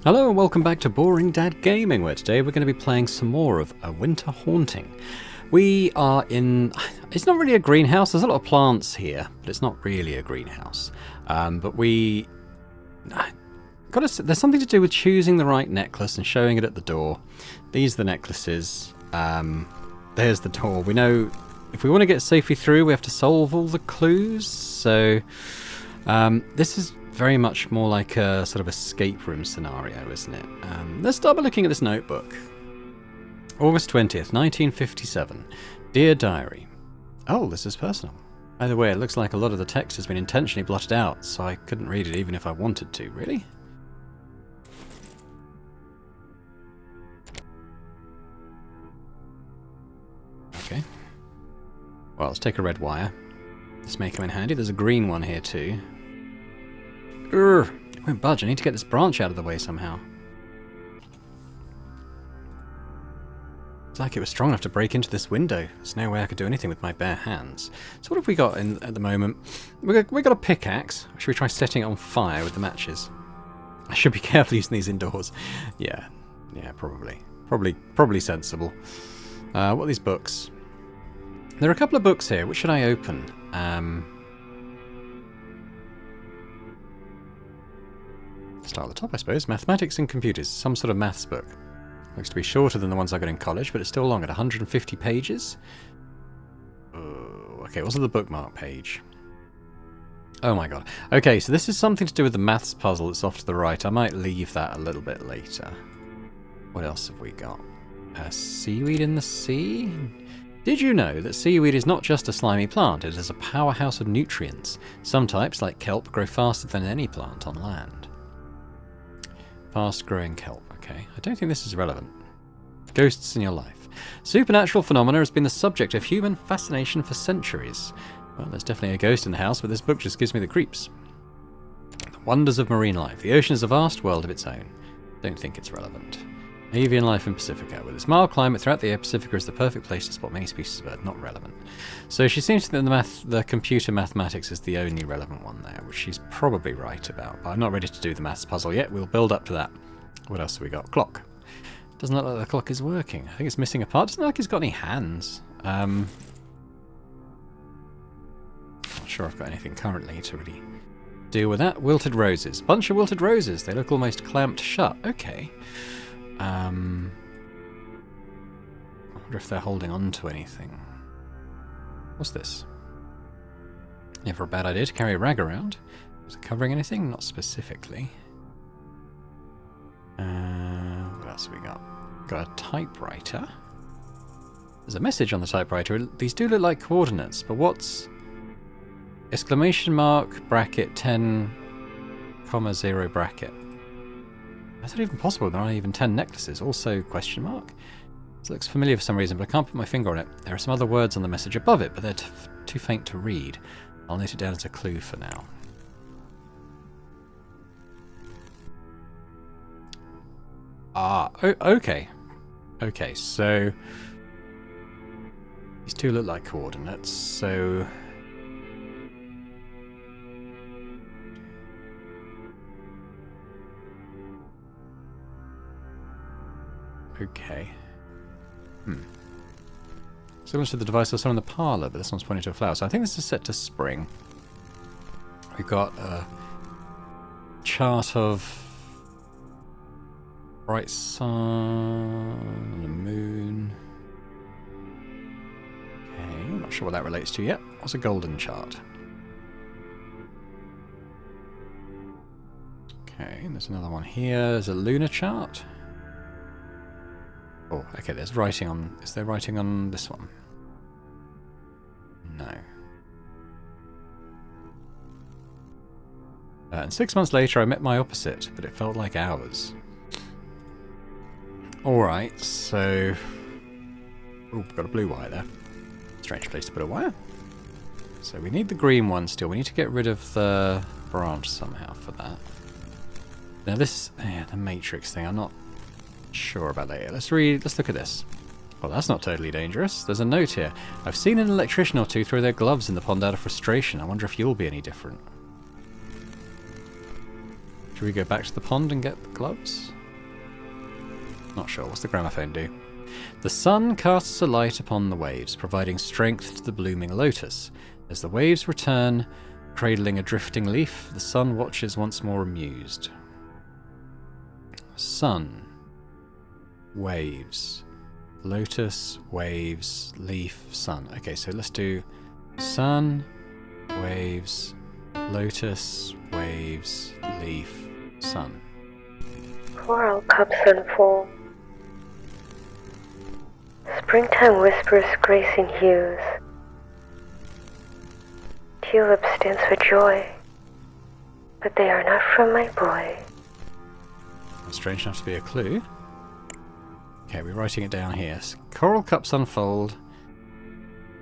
Hello and welcome back to Boring Dad Gaming, where today we're going to be playing some more of A Winter Haunting. We are in... It's not really a greenhouse, there's a lot of plants here, but it's not really a greenhouse. But we... There's something to do with choosing the right necklace and showing it at the door. These are the necklaces. There's the door. We know if we want to get safely through, we have to solve all the clues. So this is very much more like a sort of escape room scenario, isn't it? Let's start by looking at this notebook. August 20th, 1957. Dear Diary. Oh, this is personal. By the way, it looks like a lot of the text has been intentionally blotted out, so I couldn't read it even if I wanted to. Really? Okay. Well, let's take a red wire. This may come in handy. There's a green one here too. It won't budge. I need to get this branch out of the way somehow. It's like it was strong enough to break into this window. There's no way I could do anything with my bare hands. So what have we got at the moment? We got a pickaxe. Should we try setting it on fire with the matches? I should be careful using these indoors. Yeah, probably. Probably sensible. What are these books? There are a couple of books here. Which should I open? Start at the top, I suppose. Mathematics and Computers. Some sort of maths book. Looks to be shorter than the ones I got in college, but it's still long at 150 pages. Okay, what's the bookmark page? Oh my god. Okay, so this is something to do with the maths puzzle that's off to the right. I might leave that a little bit later. What else have we got? Seaweed in the sea? Did you know that seaweed is not just a slimy plant, it is a powerhouse of nutrients. Some types, like kelp, grow faster than any plant on land. Fast-growing kelp, okay. I don't think this is relevant. Ghosts in your life. Supernatural phenomena has been the subject of human fascination for centuries. Well, there's definitely a ghost in the house, but this book just gives me the creeps. The wonders of marine life. The ocean is a vast world of its own. Don't think it's relevant. Avian life in Pacifica. With its mild climate throughout the air, Pacifica is the perfect place to spot many species of bird. Not relevant. So she seems to think the computer mathematics is the only relevant one there, which she's probably right about. But I'm not ready to do the maths puzzle yet. We'll build up to that. What else have we got? Clock. Doesn't look like the clock is working. I think it's missing a part. Doesn't look like it's got any hands. Not sure I've got anything currently to really deal with that. Wilted roses. Bunch of wilted roses. They look almost clamped shut. Okay. I wonder if they're holding on to anything. What's this? Never a bad idea to carry a rag around. Is it covering anything? Not specifically. What else have we got? Got a typewriter. There's a message on the typewriter. These do look like coordinates, but what's... exclamation mark, bracket, 10, comma, 0, bracket. Is that even possible? There aren't even 10 necklaces. Also, question mark. This looks familiar for some reason, but I can't put my finger on it. There are some other words on the message above it, but they're too faint to read. I'll note it down as a clue for now. Okay. Okay, so... these two look like coordinates, so... okay. Similar to the device I saw in the parlour, but this one's pointing to a flower. So I think this is set to spring. We've got a chart of bright sun, the moon. Okay, I'm not sure what that relates to yet. What's a golden chart? Okay, there's another one here. There's a lunar chart. Oh, okay, there's writing on... is there writing on this one? No. And 6 months later I met my opposite, but it felt like hours. Alright, so... oh, we've got a blue wire there. Strange place to put a wire. So we need the green one still. We need to get rid of the branch somehow for that. Now this... yeah, the matrix thing, I'm not... sure about that yet. Let's look at this. Well, that's not totally dangerous. There's a note here. I've seen an electrician or two throw their gloves in the pond out of frustration. I wonder if you'll be any different. Should we go back to the pond and get the gloves? Not sure. What's the gramophone do? The sun casts a light upon the waves, providing strength to the blooming lotus. As the waves return, cradling a drifting leaf, the sun watches once more amused. Sun, waves, lotus, waves, leaf, sun. Okay, so let's do sun, waves, lotus, waves, leaf, sun. Coral cups unfold. Springtime whispers gracing hues. Tulips dance for joy, but they are not from my boy. Strange enough to be a clue. Okay, we're writing it down here. Coral cups unfold.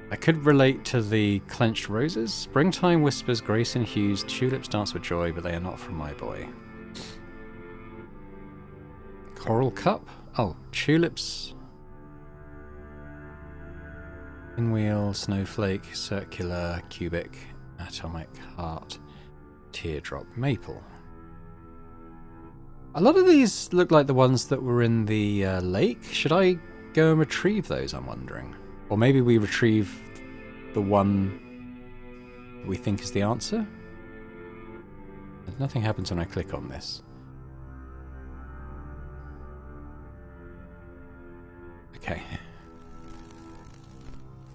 That could relate to the clenched roses. Springtime whispers grace in hues. Tulips dance with joy, but they are not from my boy. Coral cup? Oh, tulips. Pinwheel, snowflake, circular, cubic, atomic, heart, teardrop, maple. A lot of these look like the ones that were in the lake. Should I go and retrieve those, I'm wondering? Or maybe we retrieve the one we think is the answer? Nothing happens when I click on this. Okay.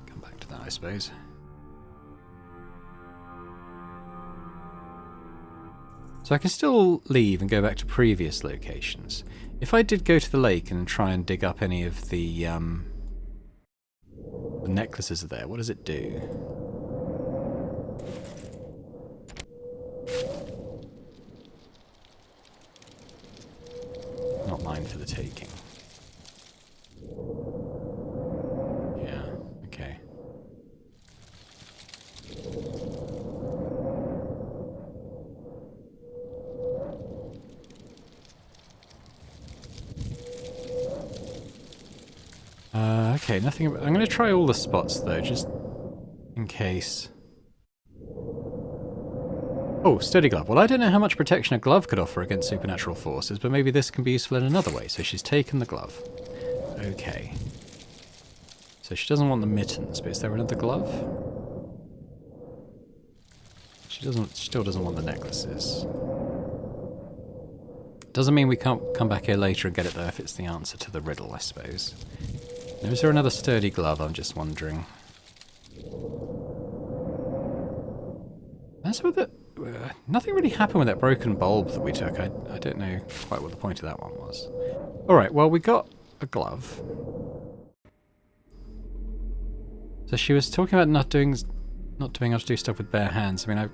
Come back to that, I suppose. So I can still leave and go back to previous locations. If I did go to the lake and try and dig up any of the necklaces are there, what does it do? Not mine for the taking. Yeah, okay. Okay, nothing. I'm going to try all the spots though, just in case. Oh, sturdy glove. Well, I don't know how much protection a glove could offer against supernatural forces, but maybe this can be useful in another way. So she's taken the glove. Okay. So she doesn't want the mittens, but is there another glove? She still doesn't want the necklaces. Doesn't mean we can't come back here later and get it though if it's the answer to the riddle, I suppose. Now, is there another sturdy glove? I'm just wondering. That's what the... nothing really happened with that broken bulb that we took. I don't know quite what the point of that one was. Alright, well, we got a glove. So she was talking about not being able to do stuff with bare hands. I mean,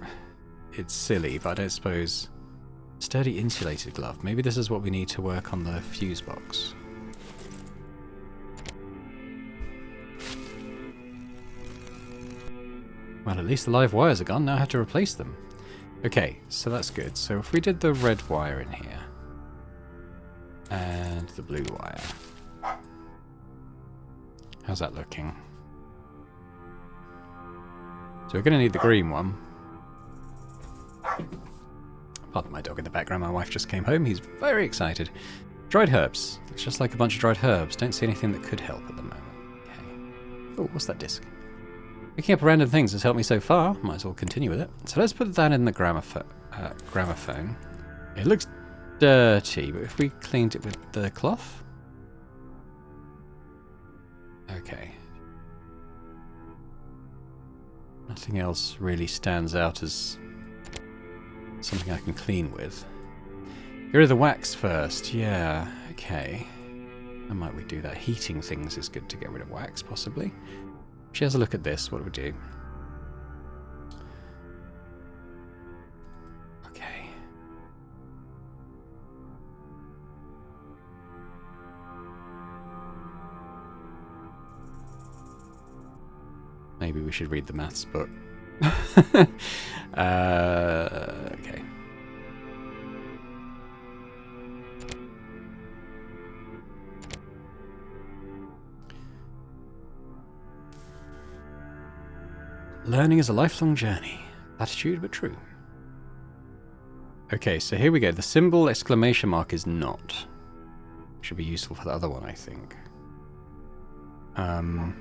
it's silly, but I don't suppose... Sturdy insulated glove. Maybe this is what we need to work on the fuse box. Well, at least the live wires are gone. Now I have to replace them. Okay, so that's good. So if we did the red wire in here, and the blue wire, how's that looking? So we're going to need the green one. Pardon my dog in the background. My wife just came home. He's very excited. Dried herbs. Looks just like a bunch of dried herbs. Don't see anything that could help at the moment. Okay. Oh, what's that disc? Picking up random things has helped me so far. Might as well continue with it. So let's put that in the gramophone. It looks dirty, but if we cleaned it with the cloth... Okay. Nothing else really stands out as something I can clean with. Get rid of the wax first. Yeah, okay. How might we do that? Heating things is good to get rid of wax, possibly. She has a look at this. What do we do? Okay. Maybe we should read the maths book. Okay. Learning is a lifelong journey. Platitude, but true. Okay, so here we go. The symbol exclamation mark is not. Should be useful for the other one, I think. God.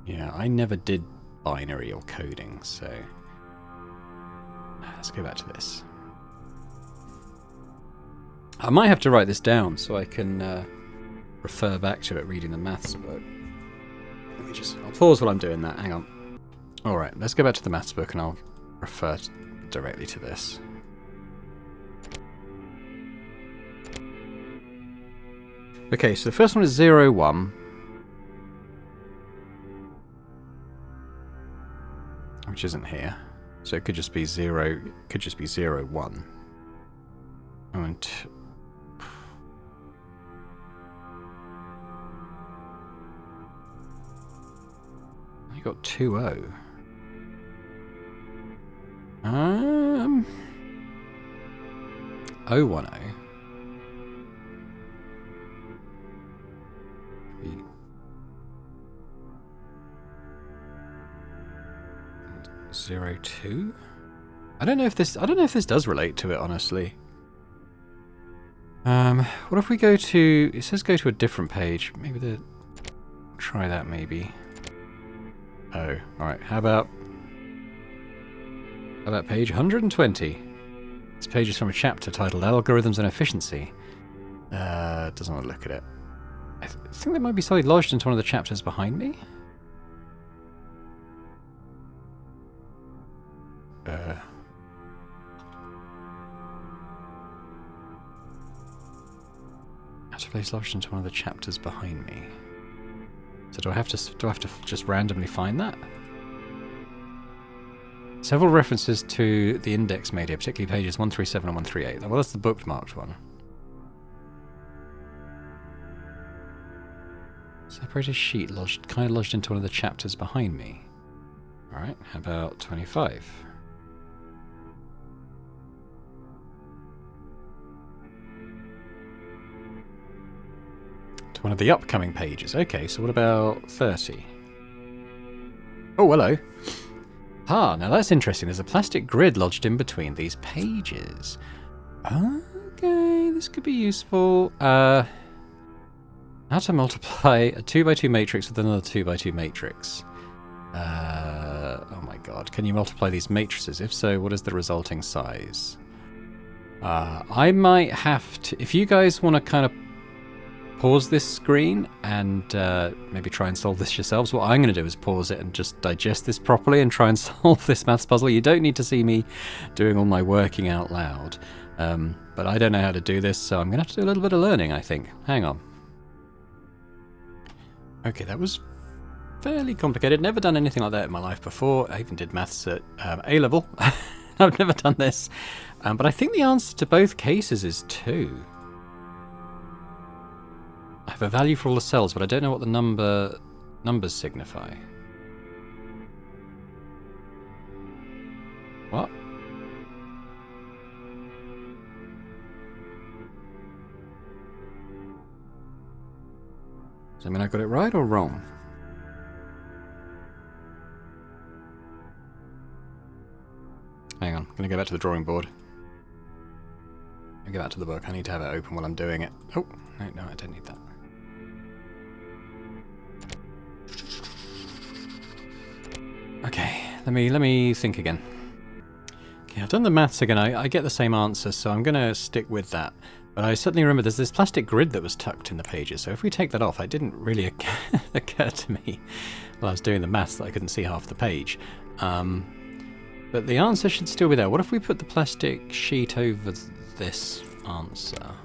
Yeah, I never did binary or coding, so let's go back to this. I might have to write this down so I can refer back to it reading the maths book. I'll pause while I'm doing that. Hang on. Alright, let's go back to the maths book and I'll refer directly to this. Okay, so the first one is 0, 1. Which isn't here. So it could just be 0, could just be 0, 1. And you got 2, 0. 0, 1, 0. 0, 2? I don't know if this does relate to it, honestly. What if we go to, it says go to a different page. Maybe try that maybe. Oh, alright, how about page 120? This page is from a chapter titled Algorithms and Efficiency. Doesn't want to look at it. I think there might be something lodged into one of the chapters behind me. Place lodged into one of the chapters behind me. So do I have to just randomly find that? Several references to the index made here, particularly pages 137 and 138. Well, that's the bookmarked one. Separated sheet kind of lodged into one of the chapters behind me. Alright, how about 25? One of the upcoming pages. Okay, so what about 30? Oh, hello. Ah, now that's interesting. There's a plastic grid lodged in between these pages. Okay, this could be useful. How to multiply a 2x2 matrix with another 2x2 matrix. Oh my god. Can you multiply these matrices? If so, what is the resulting size? I might have to... If you guys want to kind of pause this screen and maybe try and solve this yourselves. What I'm going to do is pause it and just digest this properly and try and solve this maths puzzle. You don't need to see me doing all my working out loud. But I don't know how to do this, so I'm going to have to do a little bit of learning, I think. Hang on. Okay, that was fairly complicated. Never done anything like that in my life before. I even did maths at A-level. I've never done this. But I think the answer to both cases is 2. I have a value for all the cells, but I don't know what the numbers signify. What? Does that mean I got it right or wrong? Hang on, I'm going to go back to the drawing board. I'll go back to the book. I need to have it open while I'm doing it. Oh, no, I don't need that. Okay, let me think again. Okay, I've done the maths again. I get the same answer, so I'm going to stick with that. But I suddenly remember there's this plastic grid that was tucked in the pages, so if we take that off, it didn't really occur to me while I was doing the maths that I couldn't see half the page. But the answer should still be there. What if we put the plastic sheet over this answer?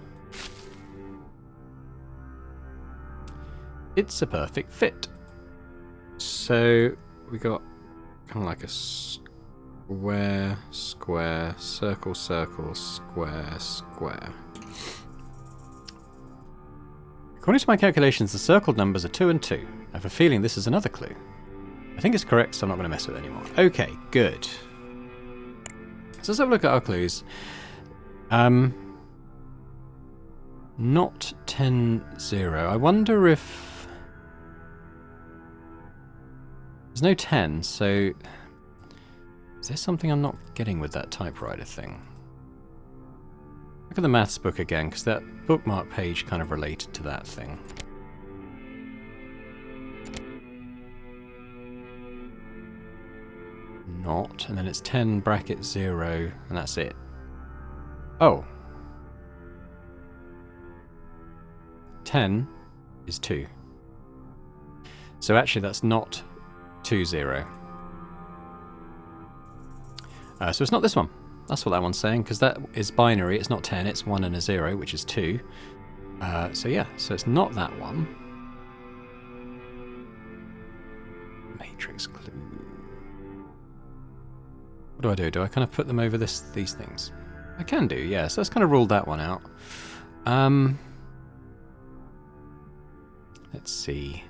It's a perfect fit. So we got kind of like a square, square, circle, circle, square, square. According to my calculations, the circled numbers are 2 and 2. I have a feeling this is another clue. I think it's correct, so I'm not going to mess with it anymore. Okay, good. So let's have a look at our clues. Not 10-0. I wonder if... There's no 10, so... Is there something I'm not getting with that typewriter thing? Look at the maths book again, because that bookmark page kind of related to that thing. Not, and then it's 10 bracket 0, and that's it. Oh. 10 is 2. So actually that's not 2-0. So it's not this one. That's what that one's saying, because that is binary. It's not 10, it's 1 and a 0, which is 2. So yeah, so it's not that one. Matrix clue. What do I do? Do I kind of put them over these things? I can do, yeah. So let's kind of rule that one out. Let's see.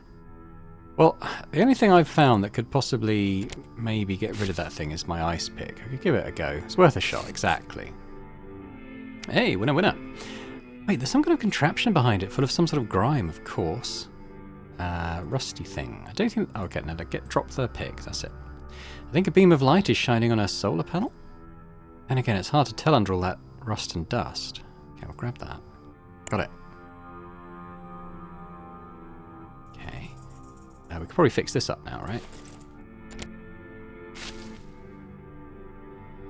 Well, the only thing I've found that could possibly maybe get rid of that thing is my ice pick. I could give it a go. It's worth a shot, exactly. Hey, winner, winner. Wait, there's some kind of contraption behind it, full of some sort of grime, of course. Rusty thing. I don't think... Oh, okay, now drop the pick. That's it. I think a beam of light is shining on a solar panel. And again, it's hard to tell under all that rust and dust. Okay, I'll grab that. Got it. Okay. We could probably fix this up now, right?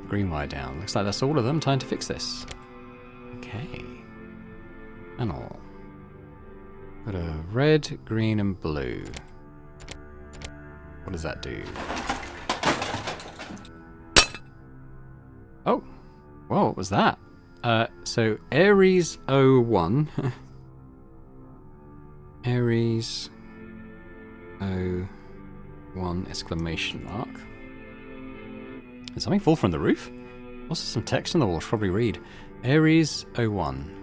Green wire down. Looks like that's all of them. Time to fix this. Okay. Panel. Got a red, green, and blue. What does that do? Oh. Whoa, what was that? So Aries 01. Aries 01 exclamation mark. Did something fall from the roof? Also some text on the wall, should probably read. Aries 01.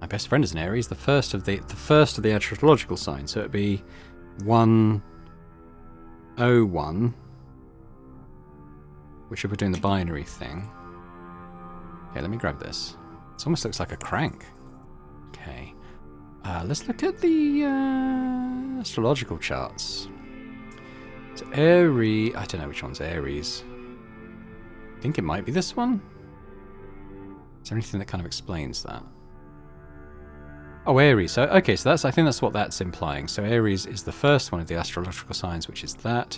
My best friend is an Aries, the first of the astrological signs, so it'd be 101, which if we're doing the binary thing. Okay, let me grab this. It almost looks like a crank. Okay. Let's look at the astrological charts. So Aries... I don't know which one's Aries. I think it might be this one. Is there anything that kind of explains that? Oh, Aries. So, okay, so I think that's what that's implying. So Aries is the first one of the astrological signs, which is that.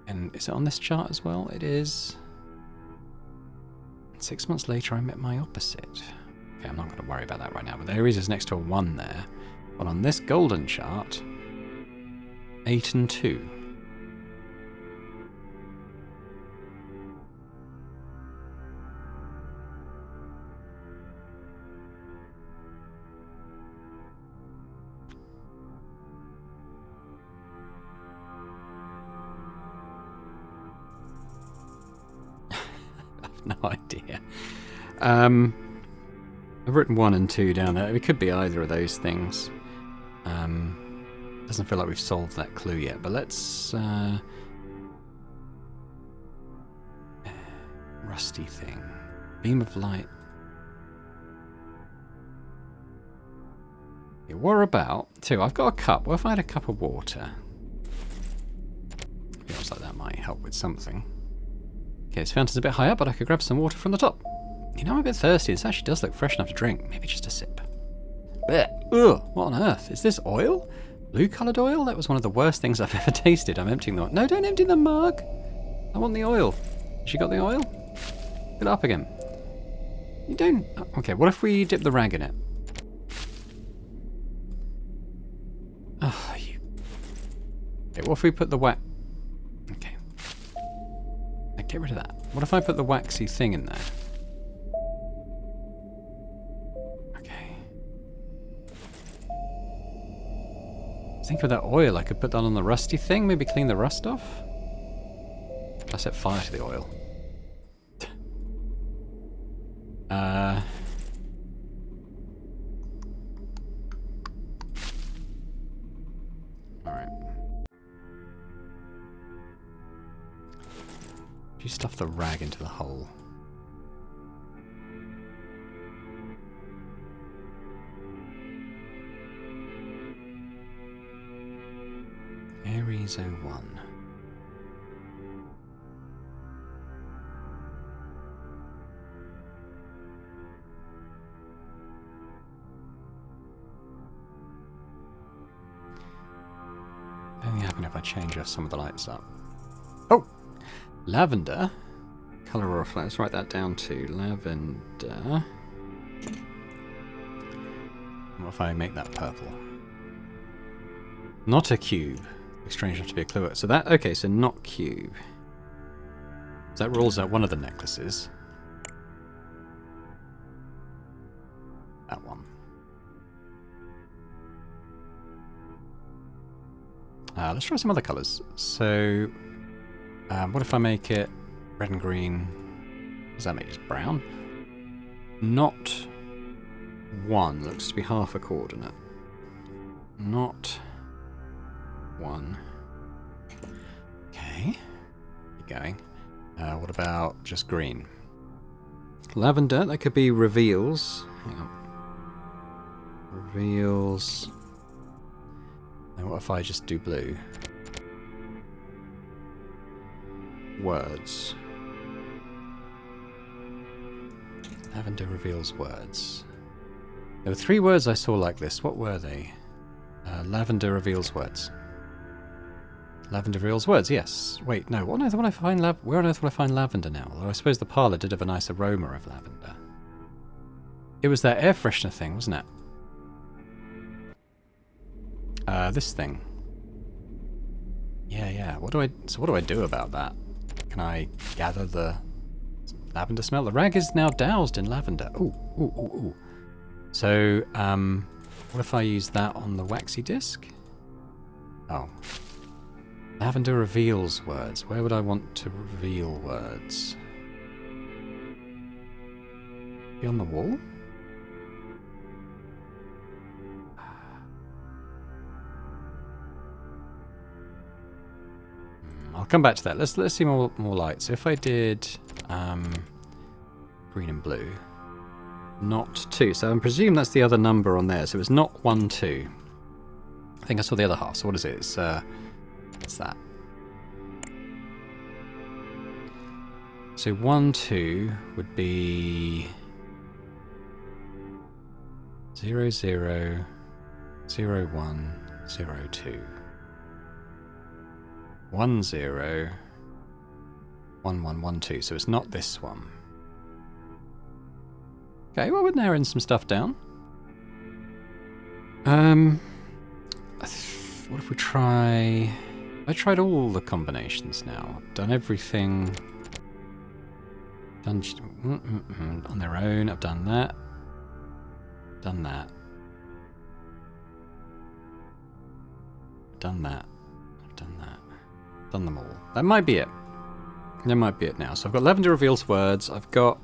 And is it on this chart as well? It is. 6 months later, I met my opposite. Okay, I'm not going to worry about that right now. But Aries is next to a 1 there. But on this golden chart, 8 and 2. No idea. I've written 1 and 2 down there. It could be either of those things. Doesn't feel like we've solved that clue yet, but let's... rusty thing. Beam of light. Yeah, what about... So I've got a cup. What if I had a cup of water? Feels like that might help with something. Okay, this fountain's a bit high up, but I could grab some water from the top. You know, I'm a bit thirsty. This actually does look fresh enough to drink. Maybe just a sip. Blech. Ugh, what on earth? Is this oil? Blue-coloured oil? That was one of the worst things I've ever tasted. I'm emptying the... No, don't empty the mug. I want the oil. Has she got the oil? Fill it up again. You don't... Okay, what if we dip the rag in it? Oh, you... Okay, what if we put the wax... Okay. Get rid of that. What if I put the waxy thing in there? Okay. I think with that oil, I could put that on the rusty thing, maybe clean the rust off. I set fire to the oil. Alright. You stuff the rag into the hole. Aries 01. Only happen if I change some of the lights up. Oh! Lavender. Colour or flat. Let's write that down too. Lavender. What if I make that purple? Not a cube. Strange enough to be a clue. So that, okay, so not cube. So that rules out one of the necklaces. That one. Let's try some other colours. So, what if I make it red and green? What does that make? Just brown? Not 1. Looks to be half a coordinate. Not 1. Okay. Keep going. What about just green? Lavender, that could be reveals. Hang on. Reveals. And what if I just do blue? Words. Lavender reveals words. There were 3 words I saw like this. What were they? Lavender reveals words. Lavender reveals words, yes. Wait, no. What on earth would I find where on earth would I find lavender now? Although I suppose the parlour did have a nice aroma of lavender. It was that air freshener thing, wasn't it? This thing. Yeah. What do I do about that? Can I gather the lavender smell? The rag is now doused in lavender. Ooh. So, what if I use that on the waxy disc? Oh. Lavender reveals words. Where would I want to reveal words? Be on the wall? I'll come back to that. Let's see more light. So if I did green and blue, not 2. So I presume that's the other number on there. So it's not 1, 2. I think I saw the other half. So what is it? It's what's that? So 1, 2 would be 0, 0, 0, 1, 0, 2. 1, 0, 1, 1, 1, 2. So it's not this one. Okay, well, we're narrowing some stuff down. What if we try... I tried all the combinations now. I've done everything. Done on their own. I've done that. Done that. Done that. I've done that. Done them all. That might be it. That might be it now. So I've got lavender reveals words. I've got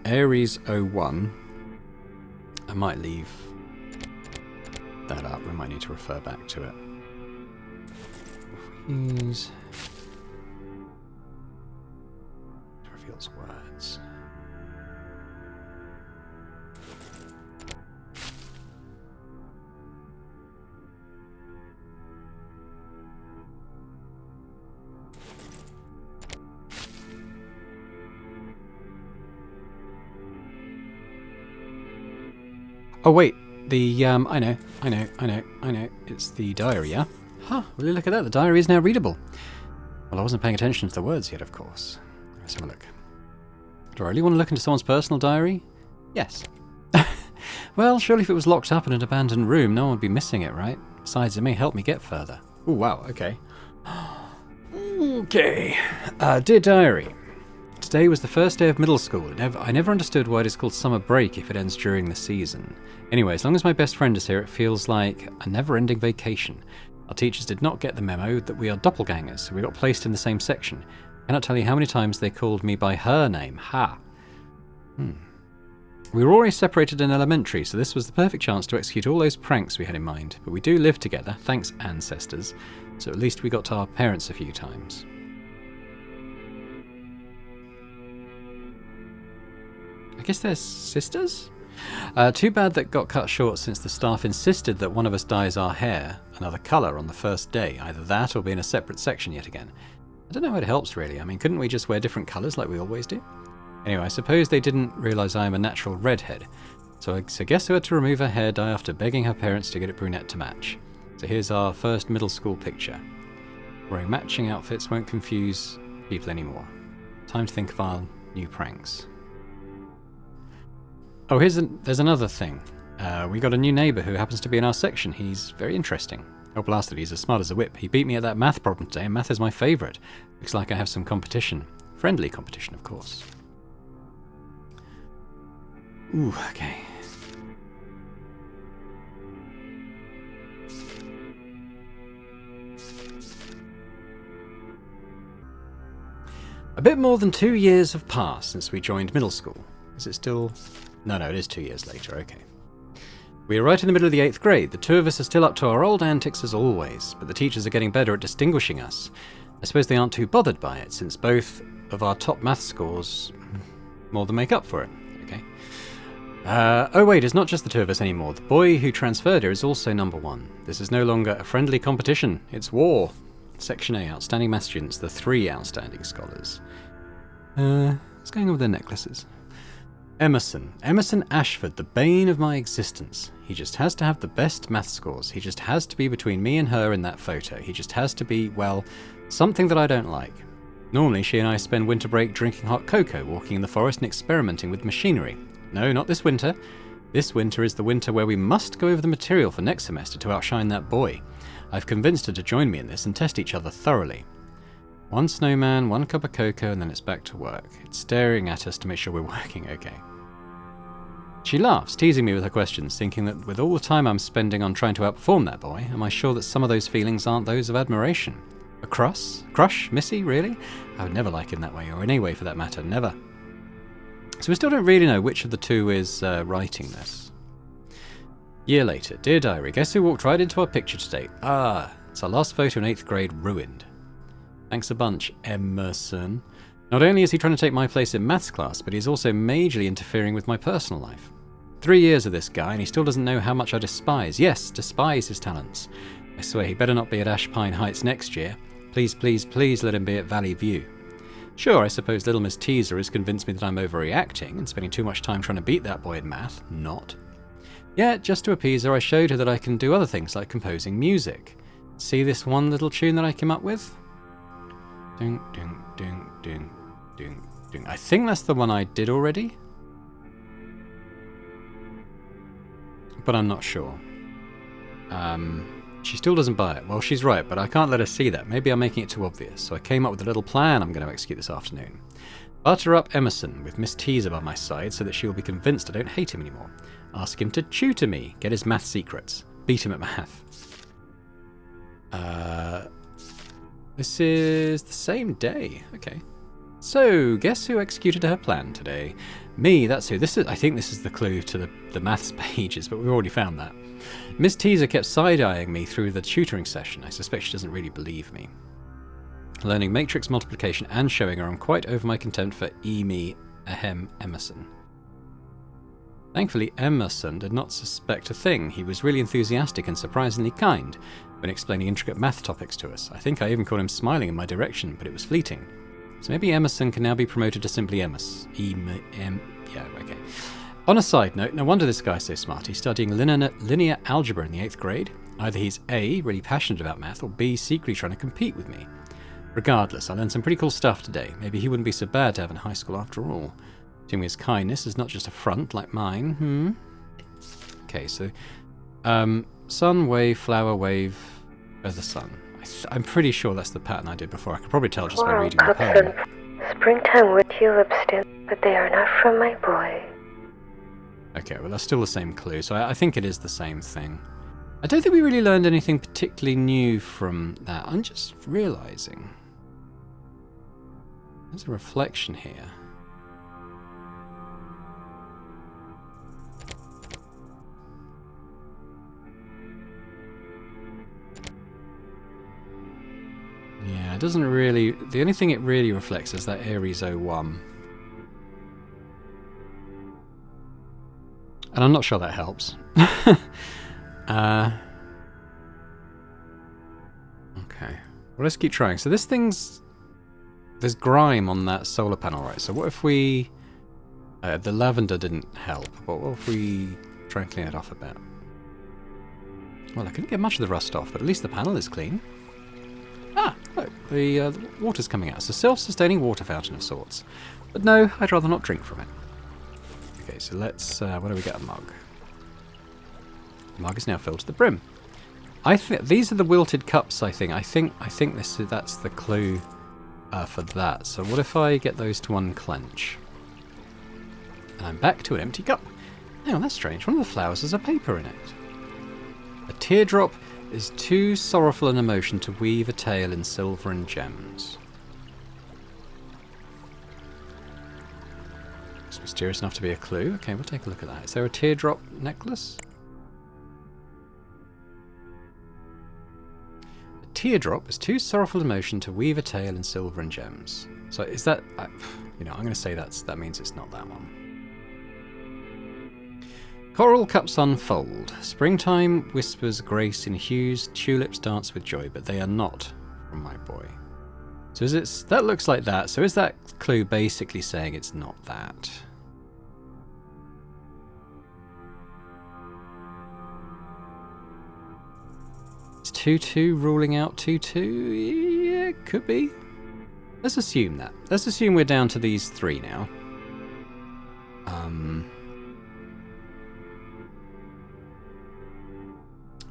Aries 01. I might leave that up. We might need to refer back to it. If we use reveals words. Oh wait, the I know. It's the diary, yeah? Huh, will you look at that? The diary is now readable. Well, I wasn't paying attention to the words yet, of course. Let's have a look. Do I really want to look into someone's personal diary? Yes. Well, surely if it was locked up in an abandoned room, no one would be missing it, right? Besides, it may help me get further. Oh, wow, okay. Okay. Dear diary. Today was the first day of middle school. I never understood why it is called summer break if it ends during the season. Anyway, as long as my best friend is here, it feels like a never-ending vacation. Our teachers did not get the memo that we are doppelgangers, so we got placed in the same section. I cannot tell you how many times they called me by her name. Ha. We were already separated in elementary, so this was the perfect chance to execute all those pranks we had in mind. But we do live together, thanks ancestors, so at least we got to our parents a few times. I guess they're sisters? Too bad that got cut short since the staff insisted that one of us dyes our hair another colour on the first day. Either that or be in a separate section yet again. I don't know how it helps really. I mean, couldn't we just wear different colours like we always do? Anyway, I suppose they didn't realise I am a natural redhead. So I guess who had to remove her hair dye after begging her parents to get it brunette to match. So here's our first middle school picture. Wearing matching outfits won't confuse people anymore. Time to think of our new pranks. Oh, there's another thing. We got a new neighbour who happens to be in our section. He's very interesting. Oh, blasted, he's as smart as a whip. He beat me at that math problem today, and math is my favourite. Looks like I have some competition. Friendly competition, of course. Ooh, okay. A bit more than 2 years have passed since we joined middle school. Is it still... No, it is 2 years later, okay. We are right in the middle of the 8th grade. The two of us are still up to our old antics as always, but the teachers are getting better at distinguishing us. I suppose they aren't too bothered by it, since both of our top math scores more than make up for it. Okay. Oh wait, it's not just the two of us anymore. The boy who transferred her is also number 1. This is no longer a friendly competition, it's war. Section A, outstanding math students, the 3 outstanding scholars. What's going on with their necklaces? Emerson Ashford, the bane of my existence. He just has to have the best math scores. He just has to be between me and her in that photo. He just has to be, well, something that I don't like. Normally she and I spend winter break drinking hot cocoa, walking in the forest and experimenting with machinery. No, not this winter. This winter is the winter where we must go over the material for next semester to outshine that boy. I've convinced her to join me in this and test each other thoroughly. 1 snowman, 1 cup of cocoa, and then it's back to work. It's staring at us to make sure we're working okay. She laughs, teasing me with her questions, thinking that with all the time I'm spending on trying to outperform that boy, am I sure that some of those feelings aren't those of admiration? A crush? Missy, really? I would never like him that way, or in any way for that matter, never. So we still don't really know which of the two is writing this. Year later. Dear Diary, guess who walked right into our picture today? Ah, it's our last photo in 8th grade ruined. Thanks a bunch, Emerson. Not only is he trying to take my place in maths class, but he's also majorly interfering with my personal life. 3 years of this guy, and he still doesn't know how much I despise his talents. I swear he better not be at Ashpine Heights next year. Please, please, please let him be at Valley View. Sure, I suppose little Miss Teaser has convinced me that I'm overreacting and spending too much time trying to beat that boy in math. Not. Yet, just to appease her, I showed her that I can do other things like composing music. See this one little tune that I came up with? Ding, ding, ding, ding, ding, ding. I think that's the one I did already. But I'm not sure. She still doesn't buy it. Well, she's right, but I can't let her see that. Maybe I'm making it too obvious. So I came up with a little plan I'm going to execute this afternoon. Butter up Emerson with Miss Teaser by my side so that she will be convinced I don't hate him anymore. Ask him to tutor me, get his math secrets, beat him at math. This is the same day. Okay. So, guess who executed her plan today? Me, that's who. I think this is the clue to the maths pages, but we've already found that. Miss Teaser kept side-eyeing me through the tutoring session. I suspect she doesn't really believe me. Learning matrix multiplication and showing her I'm quite over my contempt for Emerson. Thankfully, Emerson did not suspect a thing. He was really enthusiastic and surprisingly kind when explaining intricate math topics to us. I think I even caught him smiling in my direction, but it was fleeting. So maybe Emerson can now be promoted to simply Emus. Yeah, okay. On a side note, no wonder this guy's so smart. He's studying linear algebra in the 8th grade. Either he's A, really passionate about math, or B, secretly trying to compete with me. Regardless, I learned some pretty cool stuff today. Maybe he wouldn't be so bad to have in high school after all. Assuming his kindness is not just a front like mine, Okay, so... sun, wave, flower, wave, feather, sun. I'm pretty sure that's the pattern I did before. I could probably tell just by reading the poem. Springtime with tulips still, but they are not from my boy. Okay, well that's still the same clue, so I think it is the same thing. I don't think we really learned anything particularly new from that. I'm just realising. There's a reflection here. Yeah, it doesn't really... The only thing it really reflects is that Aries 01. And I'm not sure that helps. Okay. Well, let's keep trying. So this thing's... There's grime on that solar panel, right? So what if we... the lavender didn't help, but what if we try and clean it off a bit? Well, I couldn't get much of the rust off, but at least the panel is clean. Ah, look, the water's coming out. It's a self-sustaining water fountain of sorts. But no, I'd rather not drink from it. Okay, so let's... where do we get a mug? The mug is now filled to the brim. I think these are the wilted cups, I think. I think that's the clue for that. So what if I get those to unclench? And I'm back to an empty cup. Hang on, that's strange. One of the flowers has a paper in it. A teardrop is too sorrowful an emotion to weave a tale in silver and gems. It's mysterious enough to be a clue. Okay, we'll take a look at that. Is there a teardrop necklace? A teardrop is too sorrowful an emotion to weave a tale in silver and gems. So is that... you know, I'm going to say that means it's not that one. Coral cups unfold. Springtime whispers grace in hues. Tulips dance with joy, but they are not from my boy. So is it... That looks like that. So is that clue basically saying it's not that? Is 2-2 ruling out 2-2? Yeah, it could be. Let's assume that. Let's assume we're down to these three now.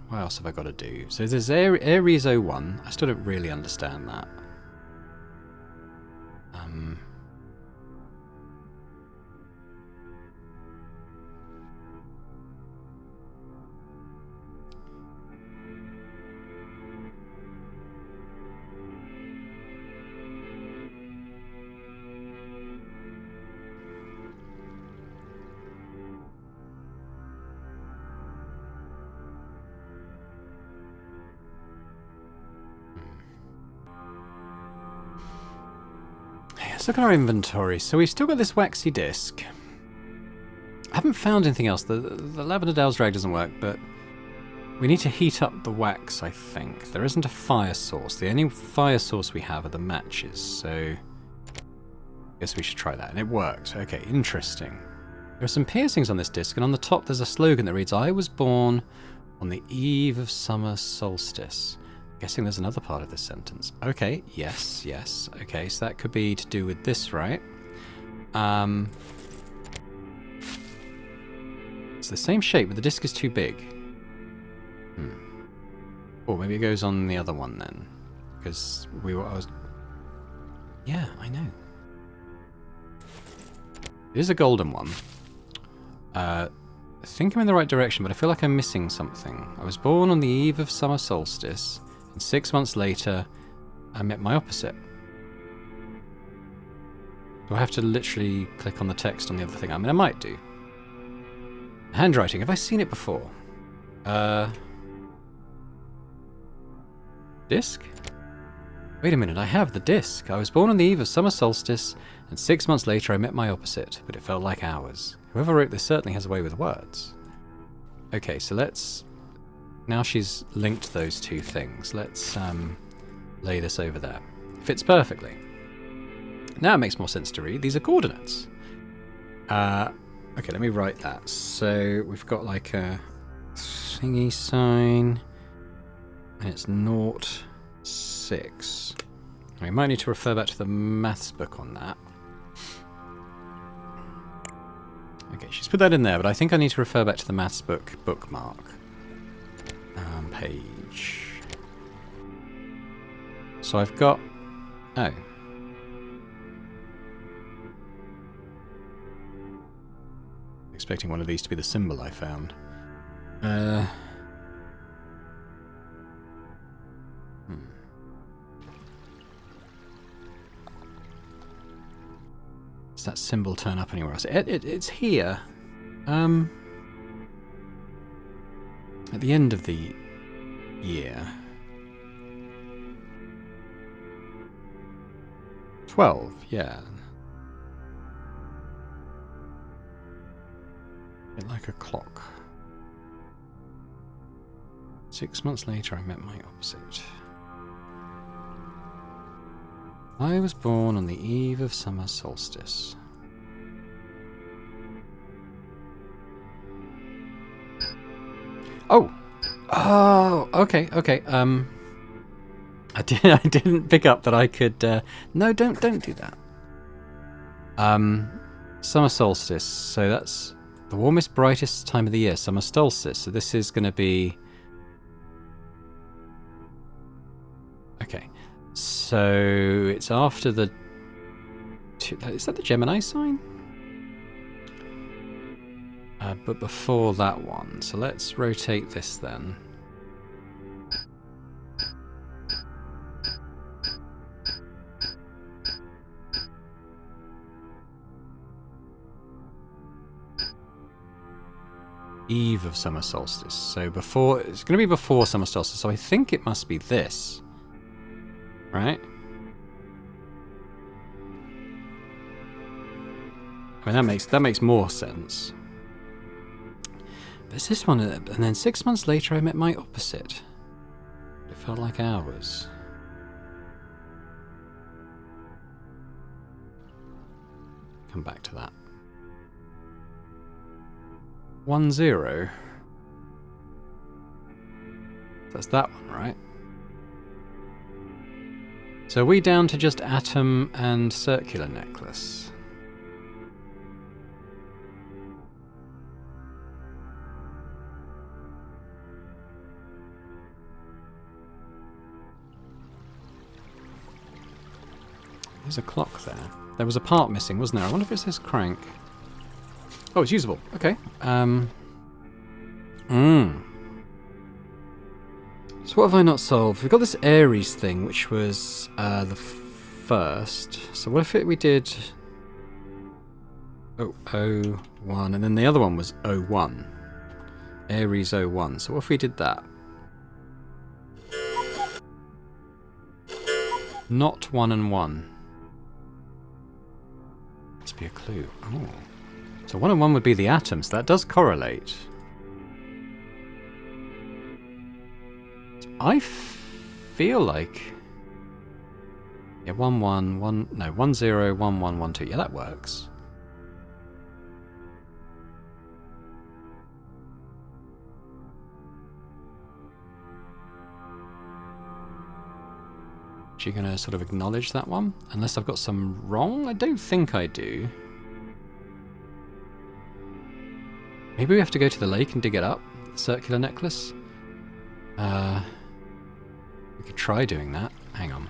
What else have I got to do? So there's Aries 01. I still don't really understand that. Let's look at our inventory. So we've still got this waxy disc. I haven't found anything else. The Lavender Dale's drag doesn't work, but we need to heat up the wax, I think. There isn't a fire source. The only fire source we have are the matches, so I guess we should try that. And it worked. Okay, interesting. There are some piercings on this disc, and on the top there's a slogan that reads, I was born on the eve of summer solstice. Guessing there's another part of this sentence. Okay, yes. Okay, so that could be to do with this, right? It's the same shape, but the disc is too big. Oh, maybe it goes on the other one then. Because yeah, I know. It is a golden one. I think I'm in the right direction, but I feel like I'm missing something. I was born on the eve of summer solstice. 6 months later, I met my opposite. Do I have to literally click on the text on the other thing? I mean, I might do. Handwriting, have I seen it before? Disc? Wait a minute, I have the disc. I was born on the eve of summer solstice, and 6 months later I met my opposite, but it felt like hours. Whoever wrote this certainly has a way with words. Okay, so let's... Now she's linked those two things. Let's lay this over there. Fits perfectly. Now it makes more sense to read. These are coordinates. Okay, let me write that. So we've got like a thingy sign, and it's 0, 6. We might need to refer back to the maths book on that. Okay, she's put that in there, but I think I need to refer back to the maths book bookmark. Page. So I've got... Oh. Expecting one of these to be the symbol I found. Does that symbol turn up anywhere else? It's here. At the end of the year. 12, yeah. bit like a clock. 6 months later, I met my opposite. I was born on the eve of summer solstice. Oh! Oh! Okay, okay. I didn't pick up that I could... no, don't do that. Summer solstice. So that's the warmest, brightest time of the year. Summer solstice. So this is going to be... Okay. So it's after the... Is that the Gemini sign? But before that one. So let's rotate this then. Eve of summer solstice. So before... It's going to be before summer solstice. So I think it must be this. Right? I mean, that makes more sense. But it's this one, and then 6 months later I met my opposite. It felt like hours. Come back to that. 10. That's that one, right? So are we down to just atom and circular necklace? There's a clock there. There was a part missing, wasn't there? I wonder if it's this crank. Oh, it's usable. Okay. So what have I not solved? We've got this Aries thing, which was the first. So what if we did... Oh, 01, and then the other one was 01. Aries 01. So what if we did that? Not 1 and 1. Must be a clue. Oh. So 1 and 1 would be the atom, so that does correlate. So I feel like... Yeah, 1 1 1... No, 1 0 1 1 1 2. Yeah, that works. Are you going to sort of acknowledge that one? Unless I've got some wrong? I don't think I do. Maybe we have to go to the lake and dig it up. Circular necklace. We could try doing that. Hang on.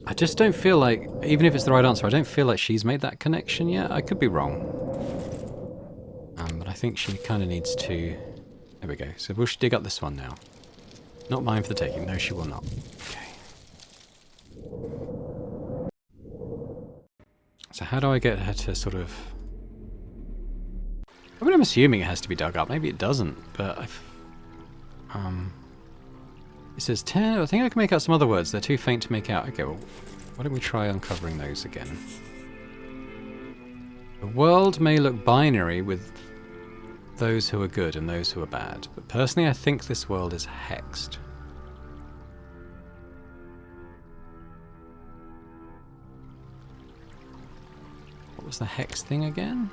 I just don't feel like, even if it's the right answer, I don't feel like she's made that connection yet. I could be wrong. But I think she kind of needs to... There we go. So we'll dig up this one now. Not mine for the taking. No, she will not. Okay. So how do I get her to sort of... I mean, I'm assuming it has to be dug up. Maybe it doesn't, but I've... It says 10... I think I can make out some other words. They're too faint to make out. Okay, well, why don't we try uncovering those again? The world may look binary with those who are good and those who are bad, but personally I think this world is hexed. What was the hex thing again?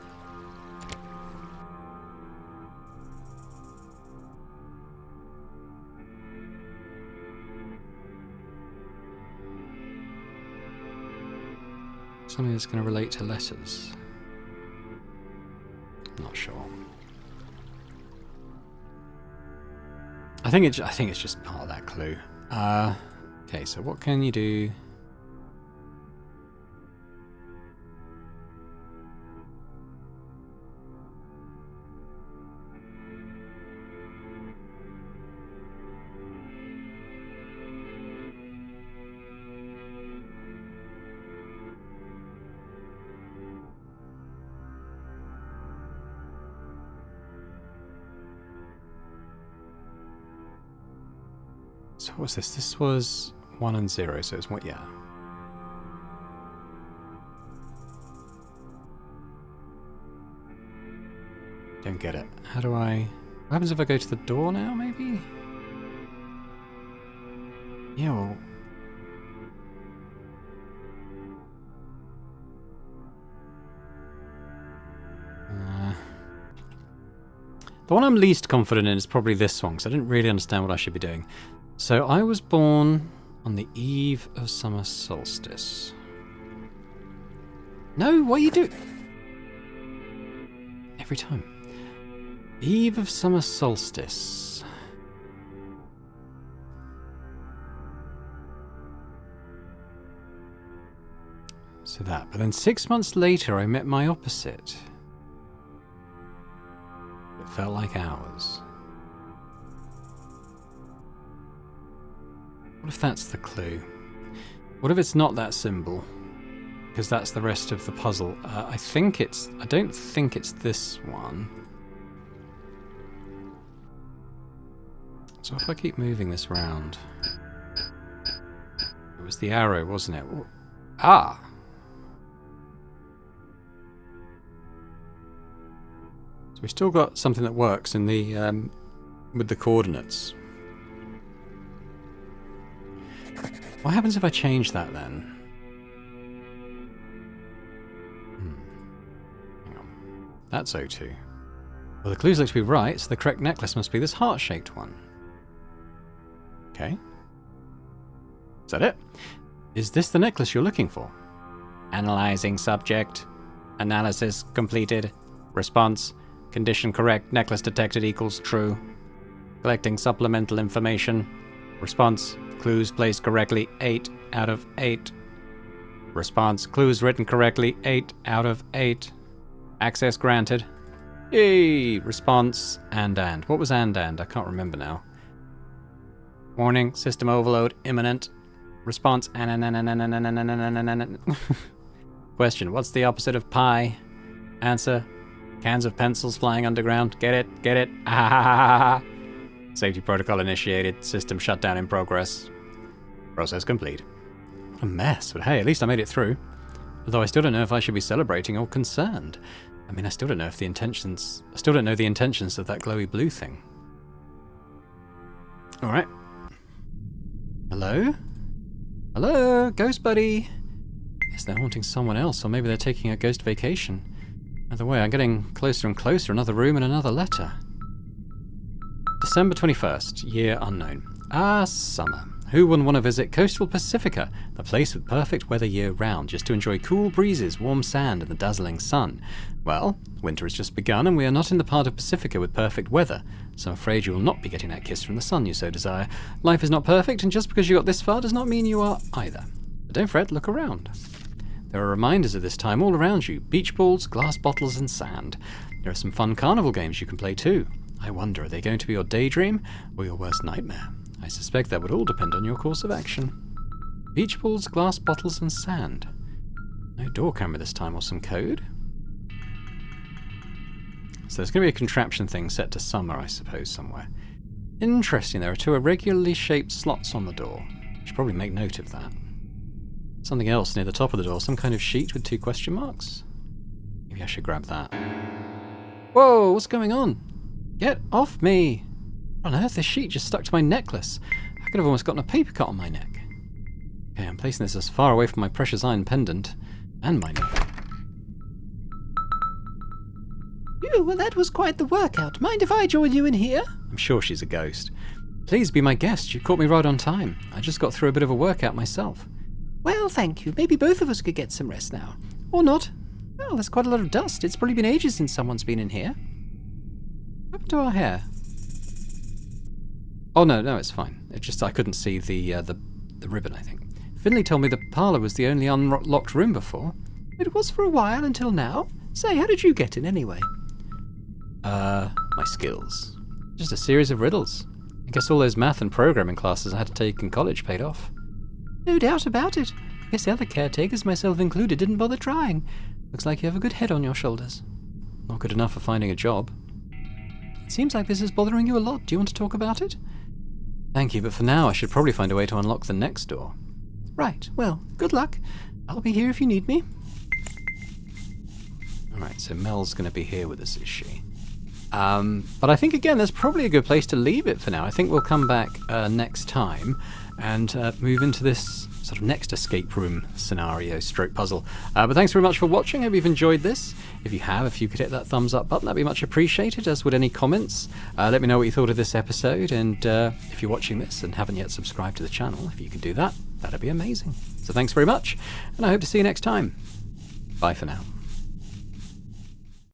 Something that's going to relate to letters. I'm not sure. I think it's just part of that clue. Okay, so what can you do? So what was this? This was 1 and 0, so it's what? Yeah. Don't get it. How do I... What happens if I go to the door now, maybe? Yeah, well... The one I'm least confident in is probably this one, because I didn't really understand what I should be doing. So I was born on the eve of summer solstice. No, what are you doing? Every time. Eve of summer solstice. So that. But then 6 months later I met my opposite. It felt like hours. What if that's the clue? What if it's not that symbol? Because that's the rest of the puzzle. I don't think it's this one. So if I keep moving this round... It was the arrow, wasn't it? Ah! So we've still got something that works in the with the coordinates. What happens if I change that then? Hang on. That's O2. Well, the clues look to be right, so the correct necklace must be this heart-shaped one. Okay. Is that it? Is this the necklace you're looking for? Analyzing subject. Analysis completed. Response. Condition correct. Necklace detected equals true. Collecting supplemental information. Response. Clues placed correctly. 8 out of 8. Response. Clues written correctly. 8 out of 8. Access granted. Yay! Response. And. What was and? I can't remember now. Warning. System overload imminent. Response. Question. What's the opposite of pi? Answer. Cans of pencils flying underground. Get it? Get it? Ah! Safety protocol initiated. System shutdown in progress. Process complete. What a mess, but hey, at least I made it through. Although I still don't know if I should be celebrating or concerned. I mean, I still don't know the intentions of that glowy blue thing. Alright. Hello? Hello? Ghost buddy? Yes, they're haunting someone else, or maybe they're taking a ghost vacation. Either way, I'm getting closer and closer. Another room and another letter. December 21st, year unknown. Ah, summer. Who wouldn't want to visit coastal Pacifica, the place with perfect weather year-round, just to enjoy cool breezes, warm sand, and the dazzling sun? Well, winter has just begun, and we are not in the part of Pacifica with perfect weather, so I'm afraid you will not be getting that kiss from the sun you so desire. Life is not perfect, and just because you got this far does not mean you are either. But don't fret, look around. There are reminders of this time all around you. Beach balls, glass bottles, and sand. There are some fun carnival games you can play too. I wonder, are they going to be your daydream or your worst nightmare? I suspect that would all depend on your course of action. Beach balls, glass bottles, and sand. No door camera this time, or some code? So there's going to be a contraption thing set to summer, I suppose, somewhere. Interesting, there are 2 irregularly shaped slots on the door. I should probably make note of that. Something else near the top of the door, some kind of sheet with 2 question marks? Maybe I should grab that. Whoa, what's going on? Get off me! What on earth, this sheet just stuck to my necklace. I could have almost gotten a paper cut on my neck. Okay, I'm placing this as far away from my precious iron pendant and my neck. Phew, well that was quite the workout. Mind if I join you in here? I'm sure she's a ghost. Please be my guest, you caught me right on time. I just got through a bit of a workout myself. Well, thank you. Maybe both of us could get some rest now. Or not. Well, there's quite a lot of dust. It's probably been ages since someone's been in here. What happened to our hair? Oh, no, it's fine. It's just I couldn't see the ribbon, I think. Finley told me the parlour was the only unlocked room before. It was for a while until now. Say, how did you get in anyway? My skills. Just a series of riddles. I guess all those math and programming classes I had to take in college paid off. No doubt about it. I guess the other caretakers, myself included, didn't bother trying. Looks like you have a good head on your shoulders. Not good enough for finding a job. It seems like this is bothering you a lot. Do you want to talk about it? Thank you, but for now I should probably find a way to unlock the next door. Right, well, good luck. I'll be here if you need me. Alright, so Mel's going to be here with us, is she? But I think, again, that's probably a good place to leave it for now. I think we'll come back next time and move into this sort of next escape room scenario stroke puzzle. But thanks very much for watching. I hope you've enjoyed this. If you have, if you could hit that thumbs up button, that'd be much appreciated, as would any comments. Let me know what you thought of this episode, and if you're watching this and haven't yet subscribed to the channel, if you could do that, that'd be amazing. So thanks very much, and I hope to see you next time. Bye for now.